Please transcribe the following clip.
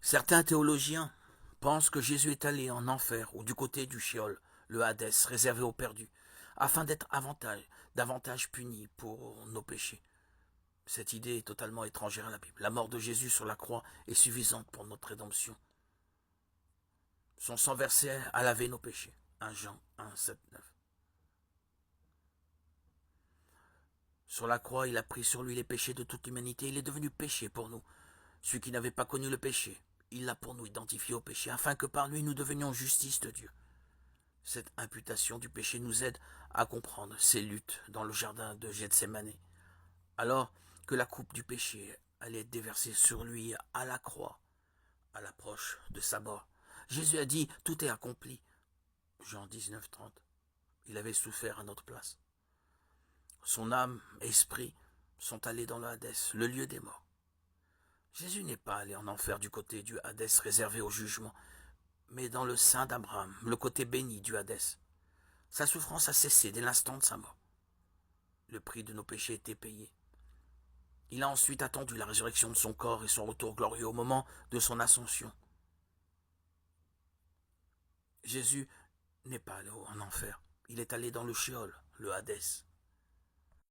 Certains théologiens pensent que Jésus est allé en enfer ou du côté du Sheol, le Hadès, réservé aux perdus, afin d'être davantage puni pour nos péchés. Cette idée est totalement étrangère à la Bible. La mort de Jésus sur la croix est suffisante pour notre rédemption. Son sang versé a lavé nos péchés. 1 Jean 1, 7, 9. Sur la croix, il a pris sur lui les péchés de toute l'humanité. Il est devenu péché pour nous. Celui qui n'avait pas connu le péché, il l'a pour nous identifié au péché, afin que par lui nous devenions justice de Dieu. Cette imputation du péché nous aide à comprendre ces luttes dans le jardin de Gethsémane. Alors que la coupe du péché allait être déversée sur lui à la croix, à l'approche de sa mort, Jésus a dit « Tout est accompli ». Jean 19, 30. Il avait souffert à notre place. Son âme et esprit sont allés dans le Hadès, le lieu des morts. Jésus n'est pas allé en enfer du côté du Hadès réservé au jugement, mais dans le sein d'Abraham, le côté béni du Hadès. Sa souffrance a cessé dès l'instant de sa mort. Le prix de nos péchés était payé. Il a ensuite attendu la résurrection de son corps et son retour glorieux au moment de son ascension. Jésus n'est pas allé en enfer. Il est allé dans le Sheol, le Hadès.